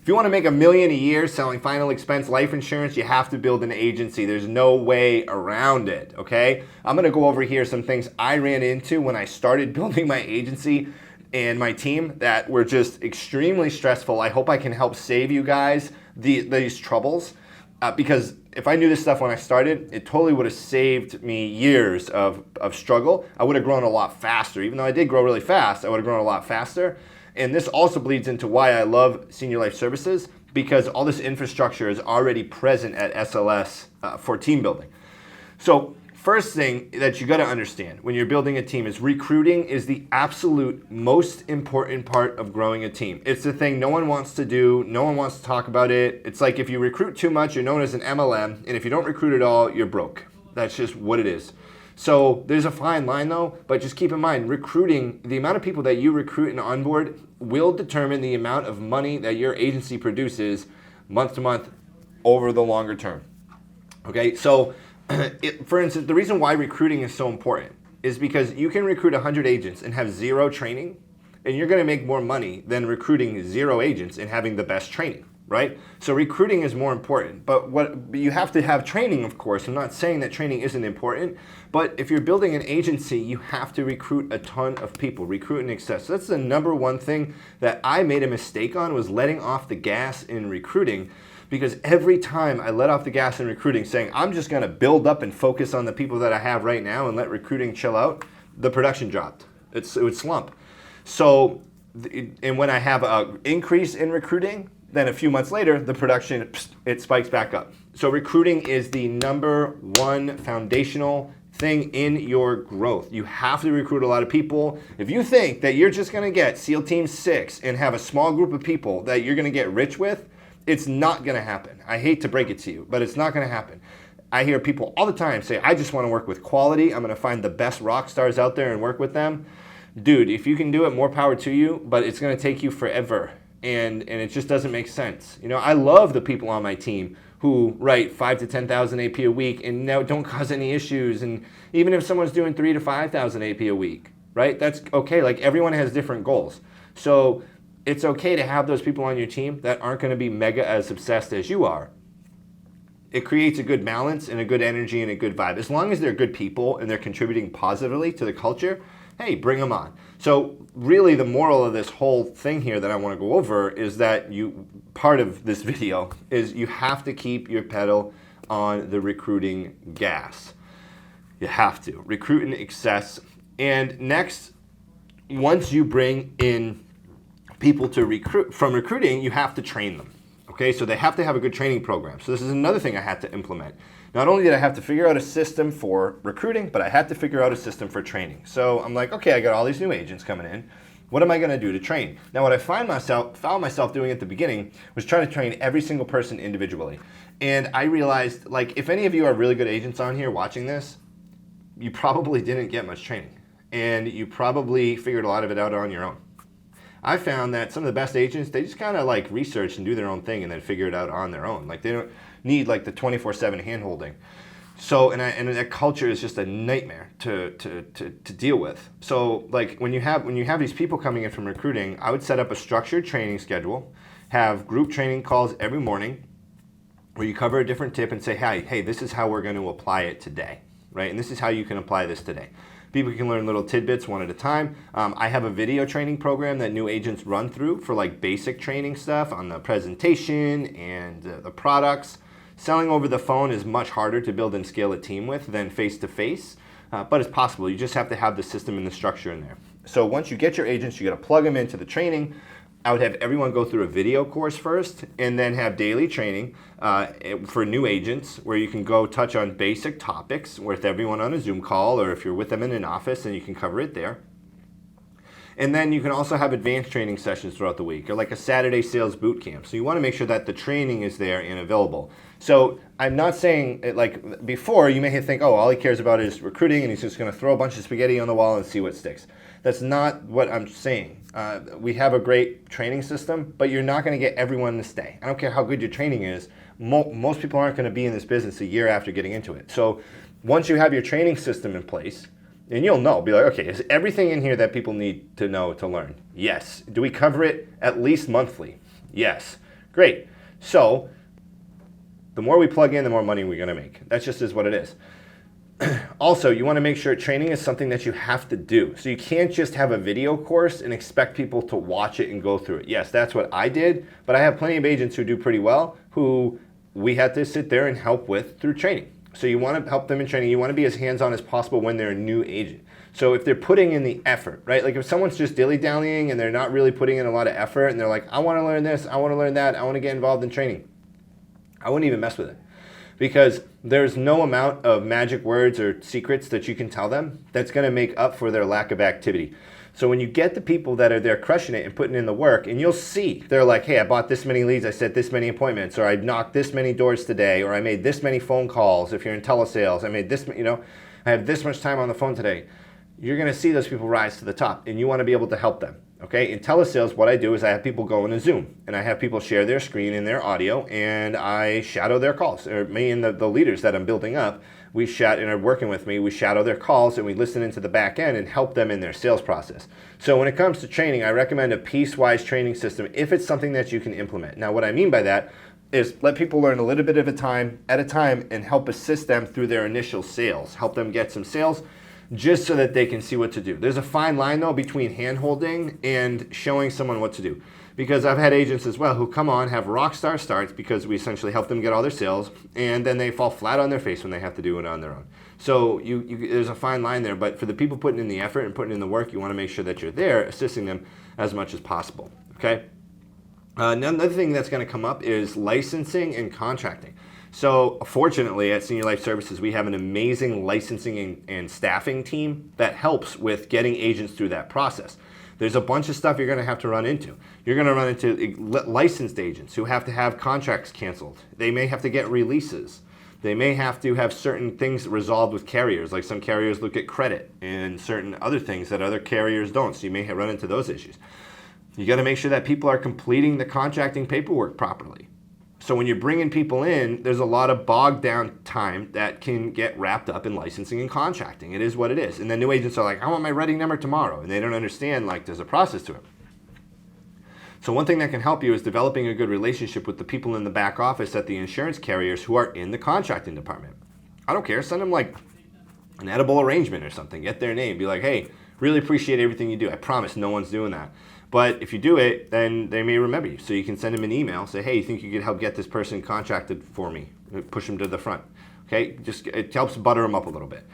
If you want to make $1 million a year selling final expense life insurance, you have to build an agency. There's no way around it, okay? I'm going to go over here some things I ran into when I started building my agency and my team that were just extremely stressful. I hope I can help save you guys these troubles because if I knew this stuff when I started, it totally would have saved me years of struggle. I would have grown a lot faster. Even though I did grow really fast, I would have grown a lot faster. And this also bleeds into why I love Senior Life Services, because all this infrastructure is already present at SLS for team building. So first thing that you got to understand when you're building a team is recruiting is the absolute most important part of growing a team. It's the thing no one wants to do. No one wants to talk about it. It's like if you recruit too much, you're known as an MLM. And if you don't recruit at all, you're broke. That's just what it is. So there's a fine line though, but just keep in mind, recruiting, the amount of people that you recruit and onboard will determine the amount of money that your agency produces month to month over the longer term. Okay, so for instance, the reason why recruiting is so important is because you can recruit 100 agents and have zero training, and you're gonna make more money than recruiting 0 agents and having the best training. Right? So recruiting is more important, but you have to have training, of course. I'm not saying that training isn't important, but if you're building an agency, you have to recruit a ton of people, recruit in excess. So that's the number one thing that I made a mistake on, was letting off the gas in recruiting, because every time I let off the gas in recruiting saying, I'm just gonna build up and focus on the people that I have right now and let recruiting chill out, the production dropped. It would slump. So, and when I have an increase in recruiting, then a few months later, the production, it spikes back up. So recruiting is the number one foundational thing in your growth. You have to recruit a lot of people. If you think that you're just gonna get SEAL Team 6 and have a small group of people that you're gonna get rich with, it's not gonna happen. I hate to break it to you, but it's not gonna happen. I hear people all the time say, I just wanna work with quality. I'm gonna find the best rock stars out there and work with them. Dude, if you can do it, more power to you, but it's gonna take you forever. And it just doesn't make sense. You know, I love the people on my team who write 5,000 to 10,000 AP a week and now don't cause any issues. And even if someone's doing 3,000 to 5,000 AP a week, right? That's okay. Like, everyone has different goals. So it's okay to have those people on your team that aren't going to be mega as obsessed as you are. It creates a good balance and a good energy and a good vibe. As long as they're good people and they're contributing positively to the culture, hey, bring them on. So really the moral of this whole thing here that I want to go over is that part of this video is you have to keep your pedal on the recruiting gas. You have to. Recruit in excess. And next, once you bring in people to recruit, from recruiting, you have to train them. Okay, so they have to have a good training program. So this is another thing I had to implement. Not only did I have to figure out a system for recruiting, but I had to figure out a system for training. So I'm like, okay, I got all these new agents coming in. What am I gonna do to train? Now what I found myself doing at the beginning was trying to train every single person individually. And I realized, like, if any of you are really good agents on here watching this, you probably didn't get much training. And you probably figured a lot of it out on your own. I found that some of the best agents, they just kind of like research and do their own thing and then figure it out on their own. Like, they don't need like the 24/7 hand-holding. So, and that culture is just a nightmare to deal with. So like when you have these people coming in from recruiting, I would set up a structured training schedule, have group training calls every morning where you cover a different tip and say, hey, this is how we're going to apply it today, right? And this is how you can apply this today. People can learn little tidbits one at a time. I have a video training program that new agents run through for like basic training stuff on the presentation and the products. Selling over the phone is much harder to build and scale a team with than face-to-face, but it's possible. You just have to have the system and the structure in there. So once you get your agents, you got to plug them into the training. I would have everyone go through a video course first and then have daily training for new agents where you can go touch on basic topics with everyone on a Zoom call, or if you're with them in an office, then you can cover it there. And then you can also have advanced training sessions throughout the week, or like a Saturday sales boot camp. So you want to make sure that the training is there and available. So I'm not saying, like before, you may think, oh, all he cares about is recruiting and he's just going to throw a bunch of spaghetti on the wall and see what sticks. That's not what I'm saying. We have a great training system, but you're not going to get everyone to stay. I don't care how good your training is. Most people aren't going to be in this business a year after getting into it. So once you have your training system in place, and you'll know, be like, okay, is everything in here that people need to know to learn? Yes. Do we cover it at least monthly? Yes. Great. So the more we plug in, the more money we're going to make. That just is what it is. Also, you want to make sure training is something that you have to do. So you can't just have a video course and expect people to watch it and go through it. Yes, that's what I did, but I have plenty of agents who do pretty well who we had to sit there and help with through training. So you want to help them in training. You want to be as hands-on as possible when they're a new agent. So if they're putting in the effort, right? Like if someone's just dilly-dallying and they're not really putting in a lot of effort and they're like, I want to learn this, I want to learn that, I want to get involved in training, I wouldn't even mess with it. Because there's no amount of magic words or secrets that you can tell them that's going to make up for their lack of activity. So when you get the people that are there crushing it and putting in the work, and you'll see, they're like, hey, I bought this many leads, I set this many appointments, or I knocked this many doors today, or I made this many phone calls. If you're in telesales, I made this, I have this much time on the phone today. You're going to see those people rise to the top, and you want to be able to help them. Okay, in telesales, what I do is I have people go in a Zoom, and I have people share their screen and their audio, and I shadow their calls. Or me and the leaders that I'm building up, we and are working with me, we shadow their calls, and we listen into the back end and help them in their sales process. So when it comes to training, I recommend a piecewise training system if it's something that you can implement. Now, what I mean by that is let people learn a little bit at a time and help assist them through their initial sales, help them get some sales, just so that they can see what to do. There's a fine line, though, between hand-holding and showing someone what to do. Because I've had agents as well who come on, have rock star starts because we essentially help them get all their sales, and then they fall flat on their face when they have to do it on their own. So there's a fine line there, but for the people putting in the effort and putting in the work, you want to make sure that you're there assisting them as much as possible, okay? Another thing that's going to come up is licensing and contracting. So fortunately at Senior Life Services, we have an amazing licensing and staffing team that helps with getting agents through that process. There's a bunch of stuff you're going to have to run into. You're going to run into licensed agents who have to have contracts canceled. They may have to get releases. They may have to have certain things resolved with carriers, like some carriers look at credit and certain other things that other carriers don't. So you may run into those issues. You got to make sure that people are completing the contracting paperwork properly. So when you're bringing people in, there's a lot of bogged down time that can get wrapped up in licensing and contracting. It is what it is. And then new agents are like, I want my writing number tomorrow. And they don't understand, like, there's a process to it. So one thing that can help you is developing a good relationship with the people in the back office at the insurance carriers who are in the contracting department. I don't care. Send them like an edible arrangement or something. Get their name. Be like, hey, really appreciate everything you do. I promise no one's doing that. But if you do it, then they may remember you. So you can send them an email, say, hey, you think you could help get this person contracted for me? Push them to the front. Okay, it helps butter them up a little bit.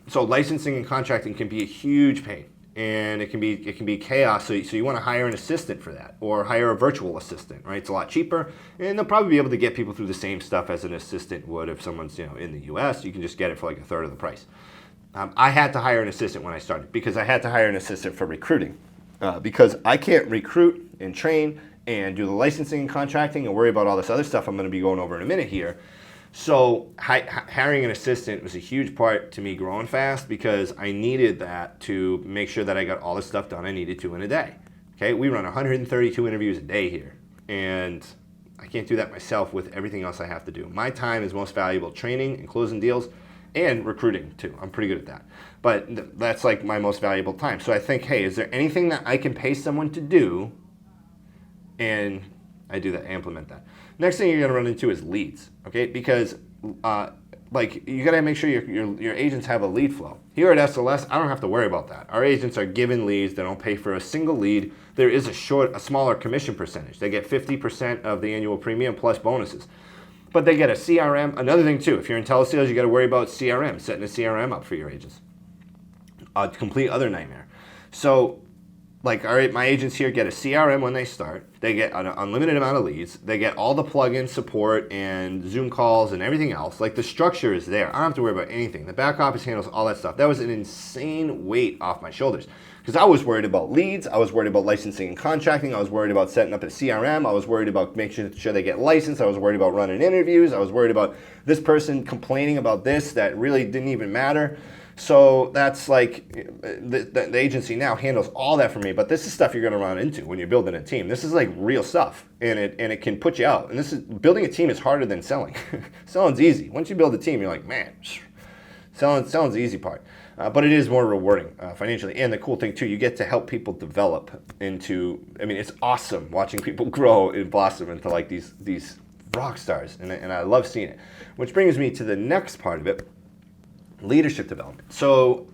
So licensing and contracting can be a huge pain, and it can be chaos. So you want to hire an assistant for that, or hire a virtual assistant, right? It's a lot cheaper, and they'll probably be able to get people through the same stuff as an assistant would if someone's in the U.S. You can just get it for like a third of the price. I had to hire an assistant when I started because I had to hire an assistant for recruiting because I can't recruit and train and do the licensing and contracting and worry about all this other stuff I'm going to be going over in a minute here. So hiring an assistant was a huge part to me growing fast because I needed that to make sure that I got all the stuff done I needed to in a day. Okay, we run 132 interviews a day here, and I can't do that myself with everything else I have to do. My time is most valuable training and closing deals and recruiting too. I'm pretty good at that. But that's like my most valuable time. So I think, hey, is there anything that I can pay someone to do? And I do that, I implement that. Next thing you're gonna run into is leads, okay? Because like you gotta make sure your agents have a lead flow. Here at SLS, I don't have to worry about that. Our agents are given leads, they don't pay for a single lead. There is a smaller commission percentage. They get 50% of the annual premium plus bonuses. But they get a CRM. Another thing too, if you're in telesales, you got to worry about CRM, setting a CRM up for your agents. A complete other nightmare. So, like, all right, my agents here get a CRM when they start. They get an unlimited amount of leads. They get all the plug-in support and Zoom calls and everything else. Like, the structure is there. I don't have to worry about anything. The back office handles all that stuff. That was an insane weight off my shoulders. Because I was worried about leads, I was worried about licensing and contracting, I was worried about setting up a CRM, I was worried about making sure they get licensed, I was worried about running interviews, I was worried about this person complaining about this that really didn't even matter. So that's like, the agency now handles all that for me, but this is stuff you're gonna run into when you're building a team. This is like real stuff, and it can put you out. And building a team is harder than selling. Selling's easy. Once you build a team, you're like, man, selling's the easy part. But it is more rewarding financially. And the cool thing too, you get to help people develop into, I mean, it's awesome watching people grow and blossom into like these rock stars. And I love seeing it. Which brings me to the next part of it, leadership development. So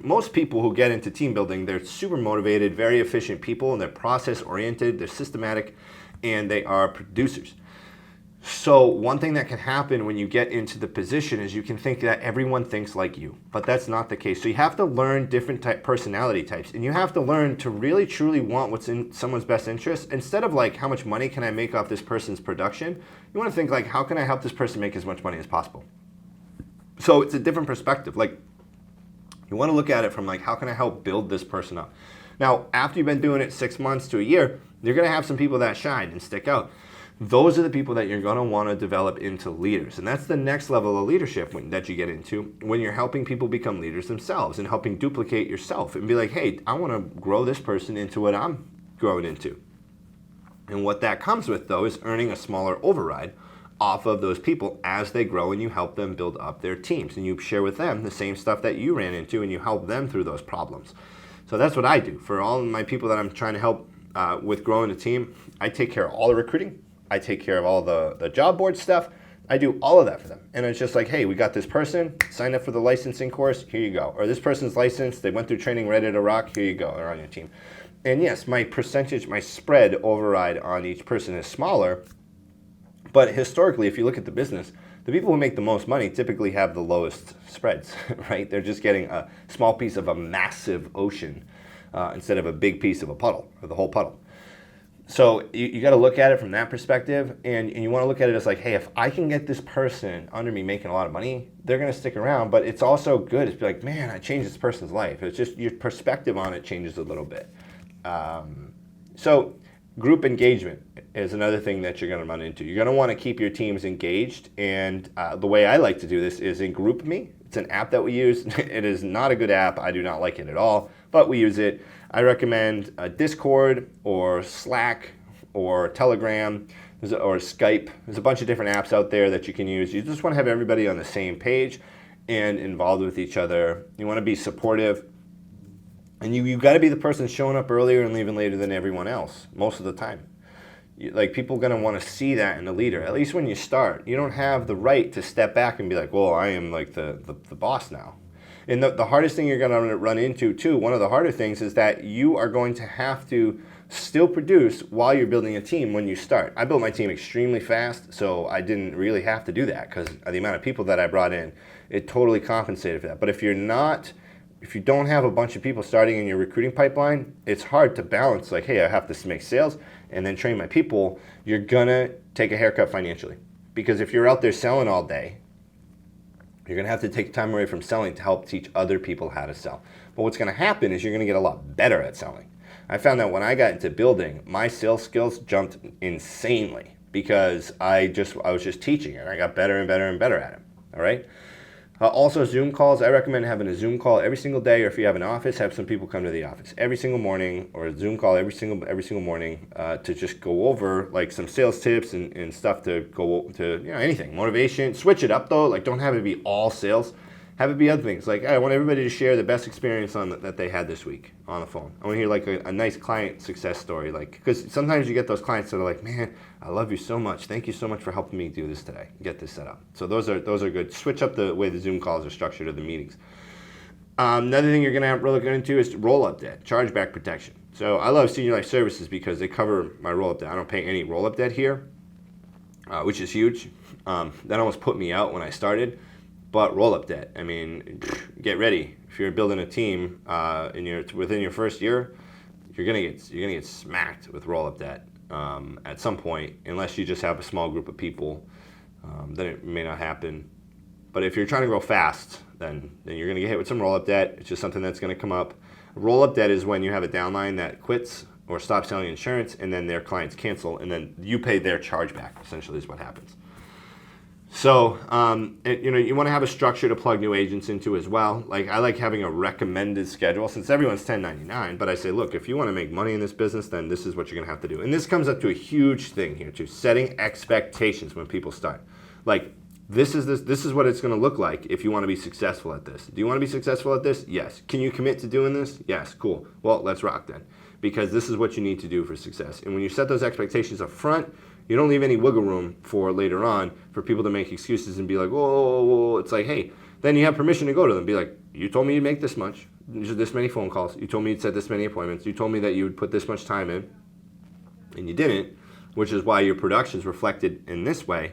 most people who get into team building, they're super motivated, very efficient people, and they're process oriented, they're systematic, and they are producers. So one thing that can happen when you get into the position is you can think that everyone thinks like you, but that's not the case. So you have to learn different personality types, and you have to learn to really truly want what's in someone's best interest. Instead of like, how much money can I make off this person's production? You want to think like, how can I help this person make as much money as possible? So it's a different perspective. Like, you want to look at it from like, how can I help build this person up? Now, after you've been doing it 6 months to a year, you're going to have some people that shine and stick out. Those are the people that you're going to want to develop into leaders. And that's the next level of leadership that you get into when you're helping people become leaders themselves and helping duplicate yourself and be like, hey, I want to grow this person into what I'm growing into. And what that comes with, though, is earning a smaller override off of those people as they grow, and you help them build up their teams. And you share with them the same stuff that you ran into, and you help them through those problems. So that's what I do. For all of my people that I'm trying to help with growing a team, I take care of all the recruiting. I take care of all the job board stuff. I do all of that for them. And it's just like, hey, we got this person, signed up for the licensing course, here you go. Or this person's licensed, they went through training, ready to rock, here you go, they're on your team. And yes, my percentage, my spread override on each person is smaller. But historically, if you look at the business, the people who make the most money typically have the lowest spreads, right? They're just getting a small piece of a massive ocean instead of a big piece of a puddle, or the whole puddle. So you got to look at it from that perspective, and you want to look at it as like, hey, if I can get this person under me making a lot of money, they're going to stick around. But it's also good. It's like, man, I changed this person's life. It's just your perspective on it changes a little bit. So group engagement is another thing that you're going to run into. You're going to want to keep your teams engaged, and the way I like to do this is in GroupMe. It's an app that we use. It is not a good app. I do not like it at all, but we use it. I recommend Discord or Slack or Telegram or Skype. There's a bunch of different apps out there that you can use. You just want to have everybody on the same page and involved with each other. You want to be supportive. And you got to be the person showing up earlier and leaving later than everyone else most of the time. Like, people are going to want to see that in a leader, at least when you start. You don't have the right to step back and be like, well, I am like the boss now. And the hardest thing you're going to run into, too, one of the harder things is that you are going to have to still produce while you're building a team when you start. I built my team extremely fast, so I didn't really have to do that because the amount of people that I brought in, it totally compensated for that. But if you don't have a bunch of people starting in your recruiting pipeline, it's hard to balance, like, hey, I have to make sales and then train my people. You're going to take a haircut financially. Because if you're out there selling all day, you're going to have to take time away from selling to help teach other people how to sell. But what's going to happen is you're going to get a lot better at selling. I found that when I got into building, my sales skills jumped insanely because I was just teaching it. I got better and better and better at it. All right? Also, Zoom calls. I recommend having a Zoom call every single day, or if you have an office, have some people come to the office every single morning, or a Zoom call every single morning to just go over like some sales tips and stuff to go to, anything, motivation. Switch it up though. Like, don't have it be all sales. Have it be other things. Like, I want everybody to share the best experience that they had this week on the phone. I want to hear like a nice client success story. Like, because sometimes you get those clients that are like, man, I love you so much. Thank you so much for helping me do this today. Get this set up. So those are good. Switch up the way the Zoom calls are structured or the meetings. Another thing you're going to have really get into is roll-up debt, chargeback protection. So I love Senior Life Services because they cover my roll-up debt. I don't pay any roll-up debt here, which is huge. That almost put me out when I started. But roll-up debt, I mean, get ready. If you're building a team and within your first year, you're gonna get smacked with roll-up debt at some point, unless you just have a small group of people. Then it may not happen. But if you're trying to grow fast, then you're gonna get hit with some roll-up debt. It's just something that's gonna come up. Roll-up debt is when you have a downline that quits or stops selling insurance, and then their clients cancel, and then you pay their chargeback. Essentially, is what happens. So, you want to have a structure to plug new agents into as well. Like, I like having a recommended schedule since everyone's 1099. But I say, look, if you want to make money in this business, then this is what you're going to have to do. And this comes up to a huge thing here too, setting expectations when people start. Like, this is what it's going to look like if you want to be successful at this. Do you want to be successful at this? Yes. Can you commit to doing this? Yes. Cool. Well, let's rock then, because this is what you need to do for success. And when you set those expectations up front, you don't leave any wiggle room for later on for people to make excuses and be like, whoa. It's like, hey, then you have permission to go to them. Be like, you told me you'd make this much. These are this many phone calls. You told me you'd set this many appointments. You told me that you would put this much time in, and you didn't, which is why your production's reflected in this way.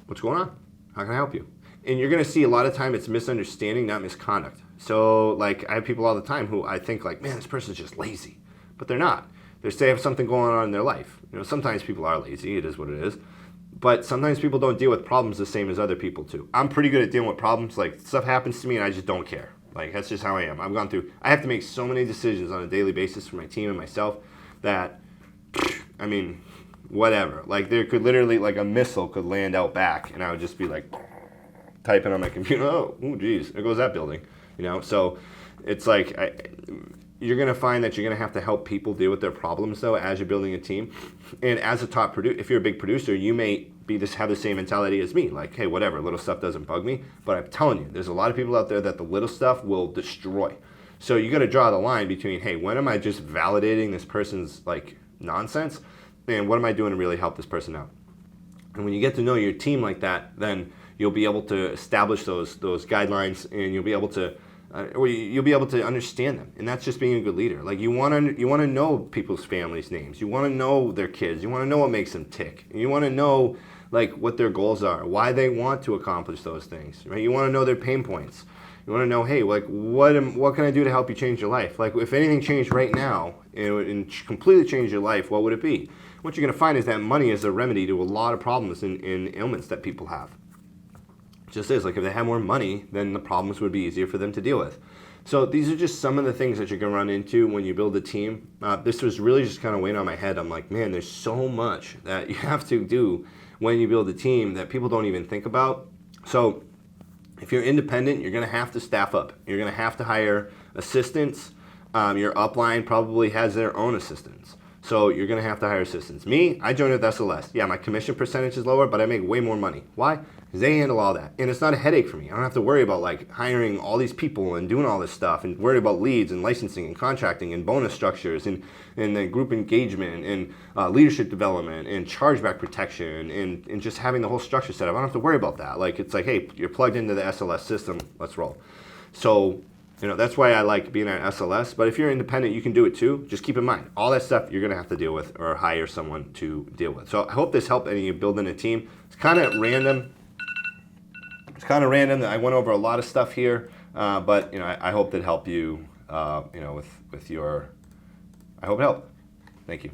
What's going on? How can I help you? And you're going to see a lot of time it's misunderstanding, not misconduct. So like I have people all the time who I think like, man, this person's just lazy, but they're not. They have something going on in their life. You know, sometimes people are lazy. It is what it is. But sometimes people don't deal with problems the same as other people do. I'm pretty good at dealing with problems. Like stuff happens to me and I just don't care. Like that's just how I am. I have to make so many decisions on a daily basis for my team and myself that, I mean, whatever. Like there could literally, like a missile could land out back and I would just be like typing on my computer. Oh, geez, there goes that building. You know, so it's like you're going to find that you're going to have to help people deal with their problems though as you're building a team. And as a top producer, if you're a big producer, you may have the same mentality as me. Like, hey, whatever, little stuff doesn't bug me. But I'm telling you, there's a lot of people out there that the little stuff will destroy. So you got to draw the line between, hey, when am I just validating this person's like nonsense? And what am I doing to really help this person out? And when you get to know your team like that, then you'll be able to establish those guidelines, and you'll be able to understand them. And that's just being a good leader. Like you want to know people's families' names. You want to know their kids. You want to know what makes them tick. You want to know like what their goals are, why they want to accomplish those things. Right? You want to know their pain points. You want to know, hey, like what can I do to help you change your life? Like if anything changed right now and completely changed your life, what would it be? What you're going to find is that money is a remedy to a lot of problems and ailments that people have. It just is. Like if they had more money, then the problems would be easier for them to deal with. So these are just some of the things that you're going to run into when you build a team. This was really just kind of weighing on my head. I'm like, man, there's so much that you have to do when you build a team that people don't even think about. So if you're independent, you're going to have to staff up. You're going to have to hire assistants. Your upline probably has their own assistants. So you're going to have to hire assistants. Me, I joined with SLS. Yeah, my commission percentage is lower, but I make way more money. Why? Because they handle all that. And it's not a headache for me. I don't have to worry about like hiring all these people and doing all this stuff and worry about leads and licensing and contracting and bonus structures and then group engagement and leadership development and chargeback protection and just having the whole structure set up. I don't have to worry about that. Like it's like, hey, you're plugged into the SLS system. Let's roll. So you know, that's why I like being at SLS. But if you're independent, you can do it too. Just keep in mind, all that stuff you're going to have to deal with or hire someone to deal with. So I hope this helped any of you building a team. It's kind of random. That I went over a lot of stuff here. But, you know, I hope that helped you, you know, with your, I hope it helped. Thank you.